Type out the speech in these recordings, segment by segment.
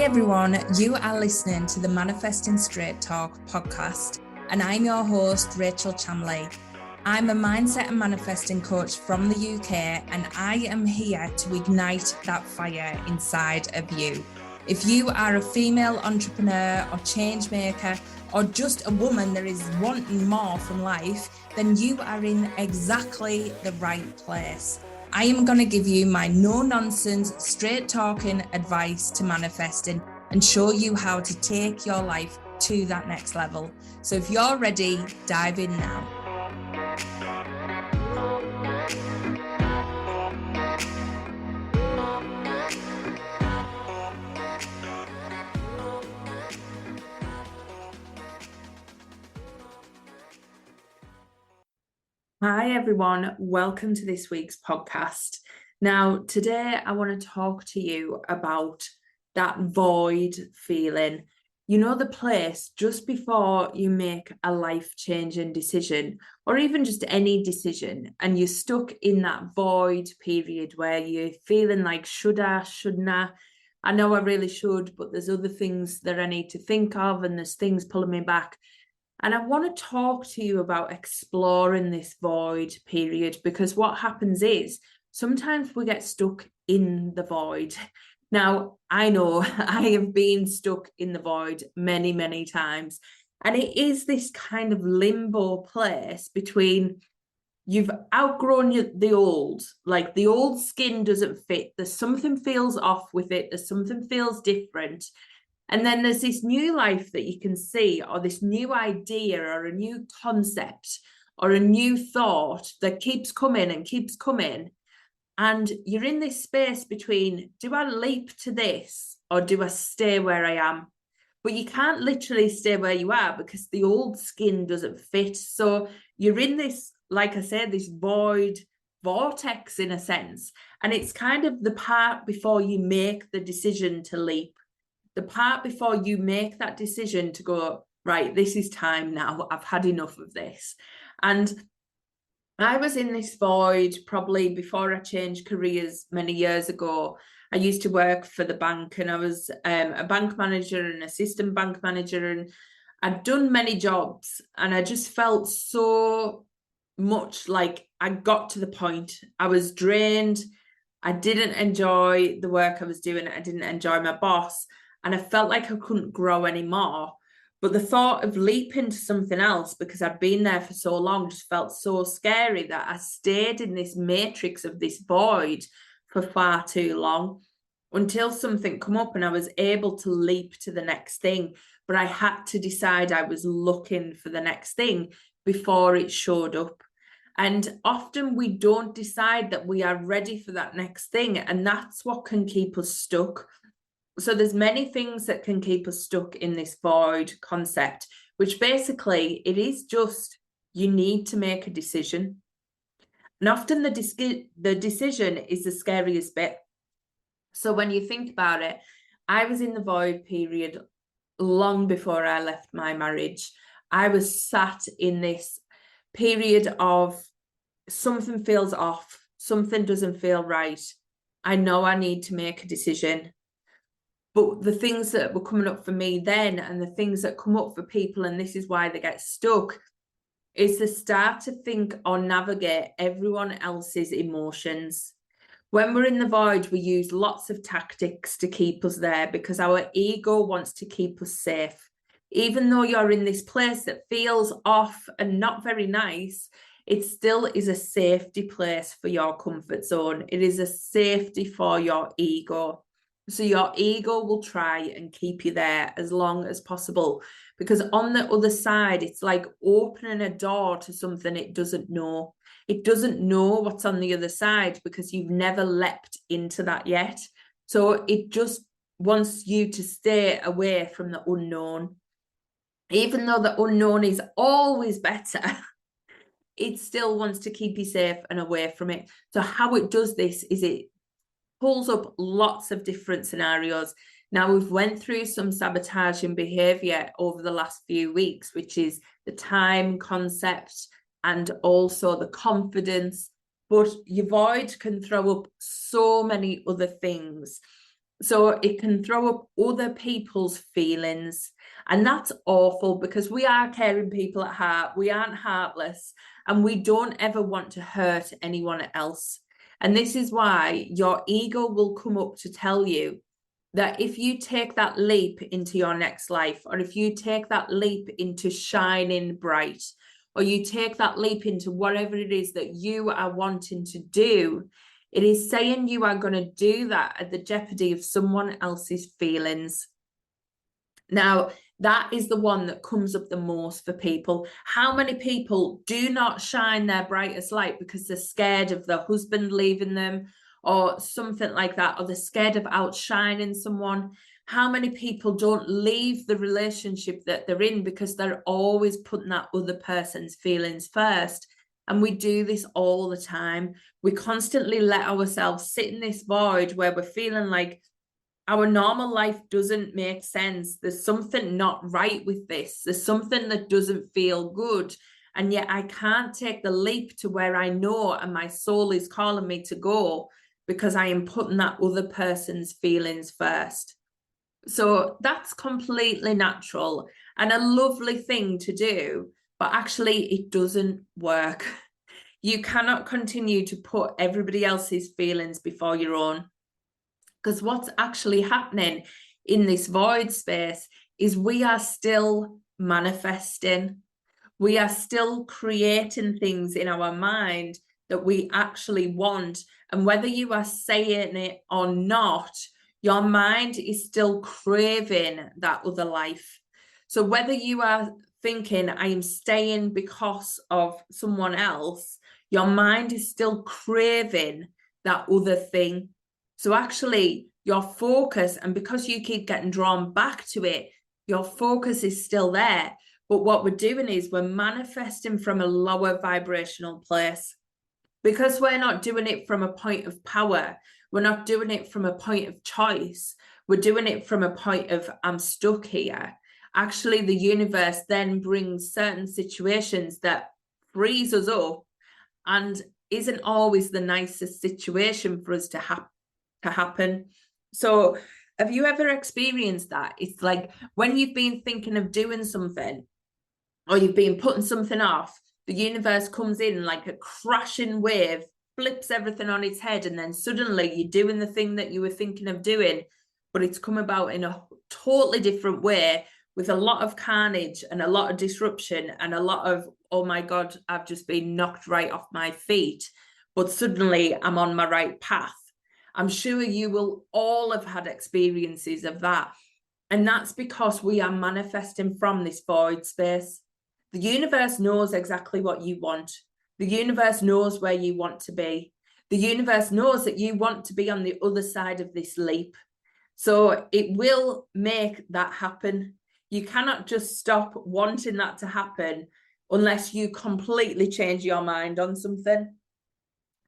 everyone, you are listening to the Manifesting Straight Talk podcast, and I'm your host, Rachel Chamley. I'm a mindset and manifesting coach from the UK, and I am here to ignite that fire inside of you. If you are a female entrepreneur or change maker, or just a woman that is wanting more from life, then you are in exactly the right place. I am going to give you my no-nonsense, straight-talking advice to manifesting and show you how to take your life to that next level. So if you're ready, dive in now. Hi everyone, welcome to this week's podcast. Now, today I want to talk to you about that void feeling. You know, the place just before you make a life-changing decision, or even just any decision, and you're stuck in that void period where you're feeling like, should I, shouldn't I? I know I really should, but there's other things that I need to think of, and there's things pulling me back. And I want to talk to you about exploring this void period, because what happens is sometimes we get stuck in the void. Now, I know I have been stuck in the void many, many times. And it is this kind of limbo place between you've outgrown the old, like the old skin doesn't fit. There's something feels off with it. There's something feels different. And then there's this new life that you can see, or this new idea, or a new concept, or a new thought that keeps coming and keeps coming. And you're in this space between, do I leap to this, or do I stay where I am? But you can't literally stay where you are because the old skin doesn't fit. So you're in this, like I said, this void vortex in a sense. And it's kind of the part before you make the decision to leap. The part before you make that decision to go, right, this is time now. I've had enough of this. And I was in this void probably before I changed careers many years ago. I used to work for the bank, and I was a bank manager and assistant bank manager, and I'd done many jobs, and I just felt so much like I got to the point. I was drained. I didn't enjoy the work I was doing. I didn't enjoy my boss. And I felt like I couldn't grow anymore. But the thought of leaping to something else, because I'd been there for so long, just felt so scary that I stayed in this matrix of this void for far too long, until something come up and I was able to leap to the next thing. But I had to decide I was looking for the next thing before it showed up. And often we don't decide that we are ready for that next thing. And that's what can keep us stuck. So there's many things that can keep us stuck in this void concept, which basically it is just you need to make a decision. And often the decision is the scariest bit. So when you think about it, I was in the void period long before I left my marriage. I was sat in this period of something feels off, something doesn't feel right. I know I need to make a decision. But the things that were coming up for me then, and the things that come up for people, and this is why they get stuck, is to start to think or navigate everyone else's emotions. When we're in the void, we use lots of tactics to keep us there because our ego wants to keep us safe. Even though you're in this place that feels off and not very nice, it still is a safety place for your comfort zone. It is a safety for your ego. So your ego will try and keep you there as long as possible, because on the other side, it's like opening a door to something it doesn't know. It doesn't know what's on the other side because you've never leapt into that yet. So it just wants you to stay away from the unknown. Even though the unknown is always better, it still wants to keep you safe and away from it. So how it does this is it pulls up lots of different scenarios. Now, we've went through some sabotaging behavior over the last few weeks, which is the time concept and also the confidence. But your void can throw up so many other things. So it can throw up other people's feelings. And that's awful because we are caring people at heart. We aren't heartless and we don't ever want to hurt anyone else. And this is why your ego will come up to tell you that if you take that leap into your next life, or if you take that leap into shining bright, or you take that leap into whatever it is that you are wanting to do, it is saying you are going to do that at the jeopardy of someone else's feelings. Now, that is the one that comes up the most for people. How many people do not shine their brightest light because they're scared of their husband leaving them or something like that, or they're scared of outshining someone? How many people don't leave the relationship that they're in because they're always putting that other person's feelings first? And we do this all the time. We constantly let ourselves sit in this void where we're feeling like our normal life doesn't make sense. There's something not right with this. There's something that doesn't feel good. And yet I can't take the leap to where I know and my soul is calling me to go because I am putting that other person's feelings first. So that's completely natural and a lovely thing to do, but actually it doesn't work. You cannot continue to put everybody else's feelings before your own. Because what's actually happening in this void space is we are still manifesting. We are still creating things in our mind that we actually want. And whether you are saying it or not, your mind is still craving that other life. So whether you are thinking, I am staying because of someone else, your mind is still craving that other thing. So actually, your focus, and because you keep getting drawn back to it, your focus is still there. But what we're doing is we're manifesting from a lower vibrational place. Because we're not doing it from a point of power, we're not doing it from a point of choice, we're doing it from a point of, I'm stuck here. Actually, the universe then brings certain situations that frees us up and isn't always the nicest situation for us to happen. So have you ever experienced that? It's like when you've been thinking of doing something or you've been putting something off, the universe comes in like a crashing wave, flips everything on its head, and then suddenly you're doing the thing that you were thinking of doing, but it's come about in a totally different way with a lot of carnage and a lot of disruption and a lot of, oh my God, I've just been knocked right off my feet, but suddenly I'm on my right path. I'm sure you will all have had experiences of that. And that's because we are manifesting from this void space. The universe knows exactly what you want. The universe knows where you want to be. The universe knows that you want to be on the other side of this leap. So it will make that happen. You cannot just stop wanting that to happen unless you completely change your mind on something.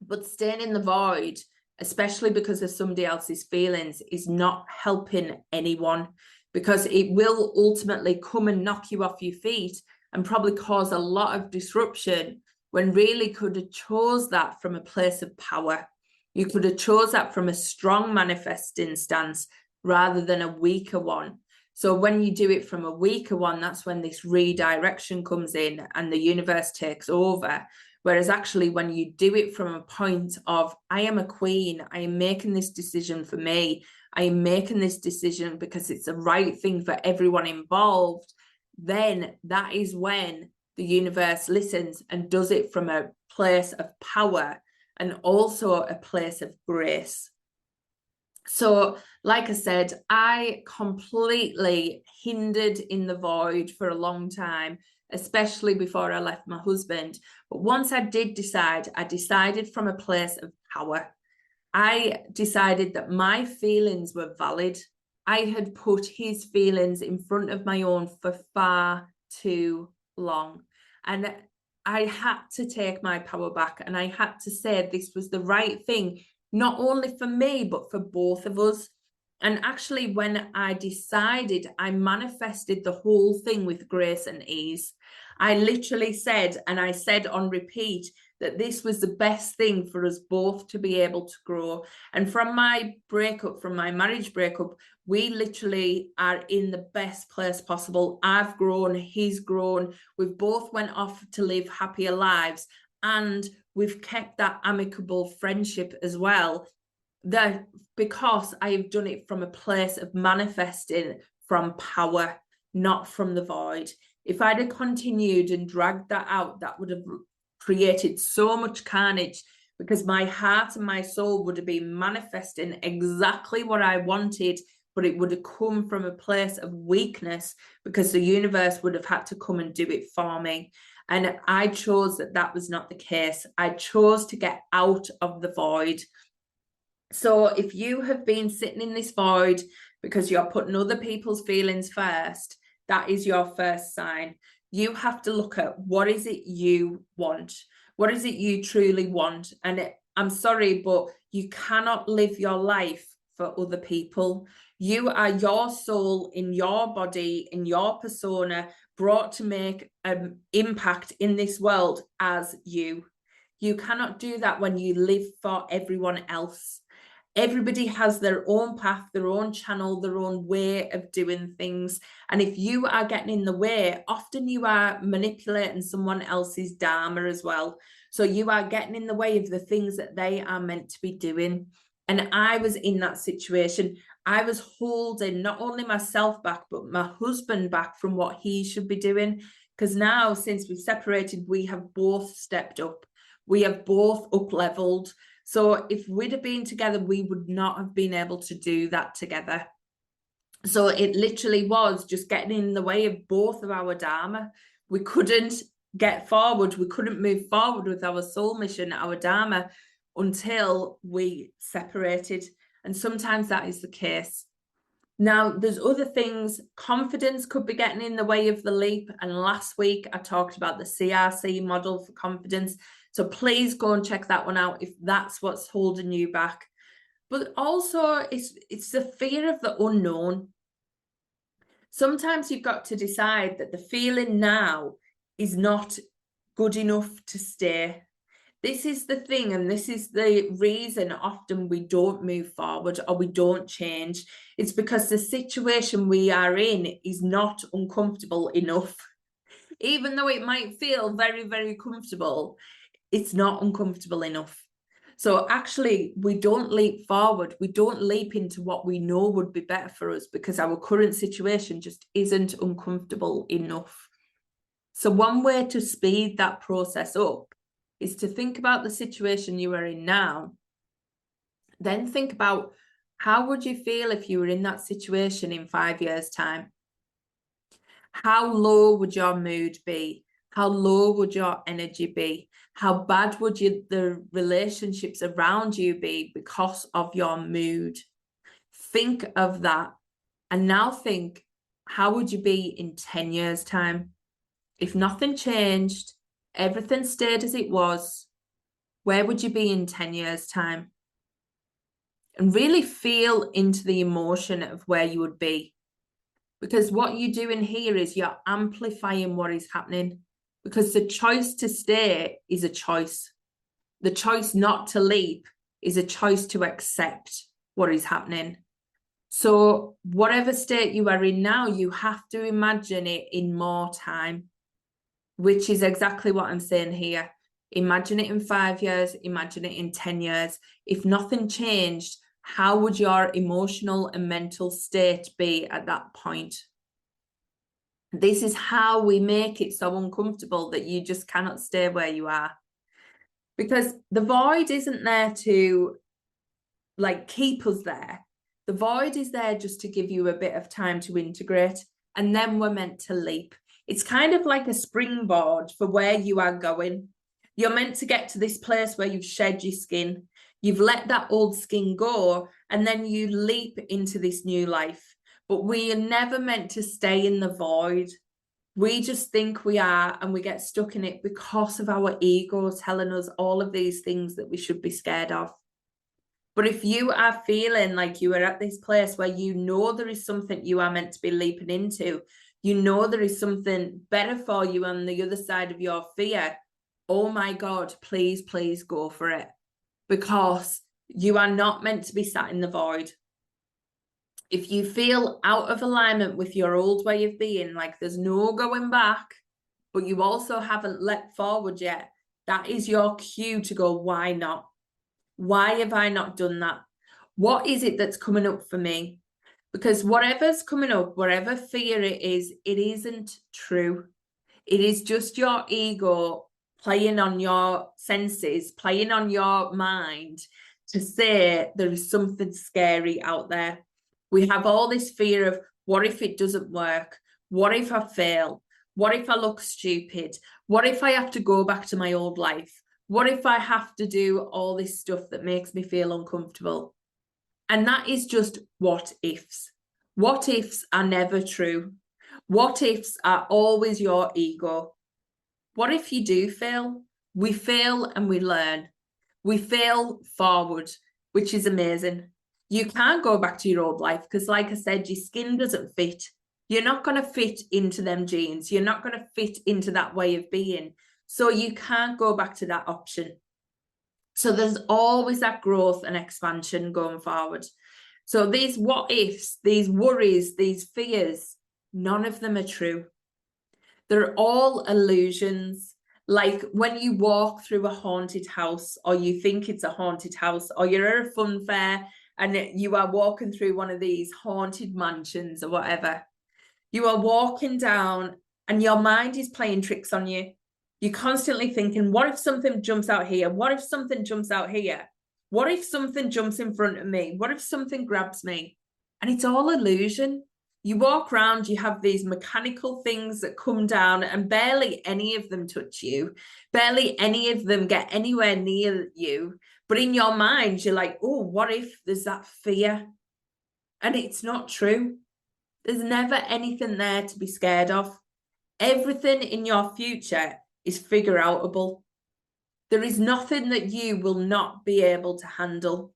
But staying in the void, especially because of somebody else's feelings, is not helping anyone, because it will ultimately come and knock you off your feet and probably cause a lot of disruption when really could have chose that from a place of power. You could have chose that from a strong manifesting stance rather than a weaker one. So when you do it from a weaker one, that's when this redirection comes in and the universe takes over. Whereas actually when you do it from a point of, I am a queen, I am making this decision for me, I am making this decision because it's the right thing for everyone involved, then that is when the universe listens and does it from a place of power and also a place of grace. So, like I said, I completely hindered in the void for a long time, especially before I left my husband. But once I did decide, I decided from a place of power. I decided that my feelings were valid. I had put his feelings in front of my own for far too long. And I had to take my power back, and I had to say this was the right thing, not only for me, but for both of us. And actually, when I decided, I manifested the whole thing with grace and ease. I literally said, and I said on repeat, that this was the best thing for us both to be able to grow. And from my breakup, from my marriage breakup, we literally are in the best place possible. I've grown, he's grown. We've both went off to live happier lives, and we've kept that amicable friendship as well. That because I have done it from a place of manifesting from power, not from the void. If I'd have continued and dragged that out, that would have created so much carnage, because my heart and my soul would have been manifesting exactly what I wanted, but it would have come from a place of weakness, because the universe would have had to come and do it for me. And I chose that that was not the case. I chose to get out of the void. So if you have been sitting in this void because you're putting other people's feelings first, that is your first sign. You have to look at, what is it you want? What is it you truly want? And I'm sorry, but you cannot live your life for other people. You are your soul in your body, in your persona, brought to make an impact in this world as you. You cannot do that when you live for everyone else. Everybody has their own path, their own channel, their own way of doing things. And if you are getting in the way, often you are manipulating someone else's dharma as well. So you are getting in the way of the things that they are meant to be doing. And I was in that situation. I was holding not only myself back, but my husband back from what he should be doing. Because now, since we've separated, we have both stepped up. We have both up-leveled. So if we'd have been together, we would not have been able to do that together. So it literally was just getting in the way of both of our dharma. We couldn't get forward. We couldn't move forward with our soul mission, our dharma, until we separated. And sometimes that is the case. Now, there's other things. Confidence could be getting in the way of the leap. And last week, I talked about the CRC model for confidence. So please go and check that one out if that's what's holding you back. But also, it's the fear of the unknown. Sometimes you've got to decide that the feeling now is not good enough to stay. This is the thing, and this is the reason often we don't move forward or we don't change. It's because the situation we are in is not uncomfortable enough. Even though it might feel very, very comfortable, it's not uncomfortable enough. So actually, we don't leap forward. We don't leap into what we know would be better for us, because our current situation just isn't uncomfortable enough. So one way to speed that process up is to think about the situation you are in now. Then think about, how would you feel if you were in that situation in 5 years' time? How low would your mood be? How low would your energy be? How bad would the relationships around you be because of your mood? Think of that. And now think, how would you be in 10 years' time? If nothing changed, everything stayed as it was, where would you be in 10 years' time? And really feel into the emotion of where you would be. Because what you're doing here is you're amplifying what is happening. Because the choice to stay is a choice. The choice not to leap is a choice to accept what is happening. So whatever state you are in now, you have to imagine it in more time, which is exactly what I'm saying here. Imagine it in 5 years, imagine it in 10 years. If nothing changed, how would your emotional and mental state be at that point? This is how we make it so uncomfortable that you just cannot stay where you are. Because the void isn't there to keep us there. The void is there just to give you a bit of time to integrate, and then we're meant to leap. It's kind of like a springboard for where you are going. You're meant to get to this place where you've shed your skin. You've let that old skin go, and then you leap into this new life. But we are never meant to stay in the void. We just think we are, and we get stuck in it because of our ego telling us all of these things that we should be scared of. But if you are feeling like you are at this place where you know there is something you are meant to be leaping into, you know there is something better for you on the other side of your fear, oh my God, please, please go for it. Because you are not meant to be sat in the void. If you feel out of alignment with your old way of being, like there's no going back, but you also haven't leapt forward yet, that is your cue to go, why not? Why have I not done that? What is it that's coming up for me? Because whatever's coming up, whatever fear it isn't true. It is just your ego playing on your senses, playing on your mind to say there is something scary out there. We have all this fear of, what if it doesn't work? What if I fail? What if I look stupid? What if I have to go back to my old life? What if I have to do all this stuff that makes me feel uncomfortable? And that is just what ifs. What ifs are never true. What ifs are always your ego. What if you do fail? We fail and we learn. We fail forward, which is amazing. You can't go back to your old life because, like I said, your skin doesn't fit. You're not going to fit into them jeans. You're not going to fit into that way of being. So you can't go back to that option. So there's always that growth and expansion going forward. So these what ifs, these worries, these fears, none of them are true. They're all illusions. Like when you walk through a haunted house, or you think it's a haunted house, or you're at a fun fair and you are walking through one of these haunted mansions or whatever. You are walking down and your mind is playing tricks on you. You're constantly thinking, what if something jumps out here? What if something jumps out here? What if something jumps in front of me? What if something grabs me? And it's all illusion. You walk around, you have these mechanical things that come down and barely any of them touch you. Barely any of them get anywhere near you. But in your mind, you're like, oh, what if there's that fear? And it's not true. There's never anything there to be scared of. Everything in your future is figure outable. There is nothing that you will not be able to handle.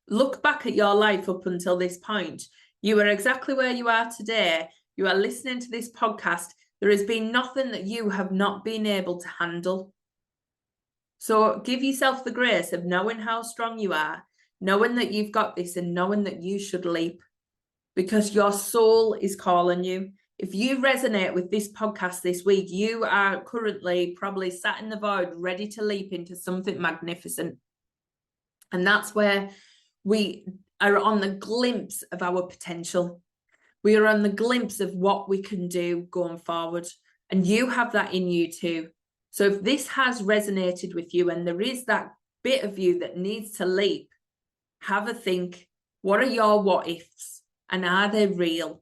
Look back at your life up until this point. You are exactly where you are today. You are listening to this podcast. There has been nothing that you have not been able to handle. So give yourself the grace of knowing how strong you are, knowing that you've got this, and knowing that you should leap, because your soul is calling you. If you resonate with this podcast this week, you are currently probably sat in the void, ready to leap into something magnificent. And that's where we are on the glimpse of our potential. We are on the glimpse of what we can do going forward. And you have that in you too. So if this has resonated with you and there is that bit of you that needs to leap, have a think. What are your what ifs? And are they real?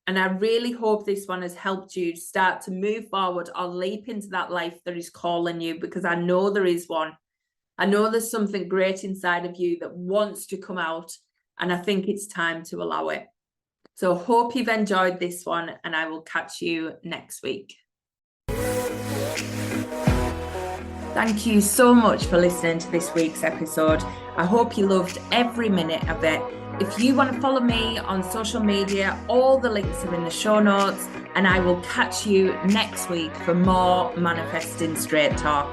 And I really hope this one has helped you start to move forward or leap into that life that is calling you, because I know there is one. I know there's something great inside of you that wants to come out, and I think it's time to allow it. So hope you've enjoyed this one, and I will catch you next week. Thank you so much for listening to this week's episode. I hope you loved every minute of it. If you want to follow me on social media, all the links are in the show notes, and I will catch you next week for more Manifesting Straight Talk.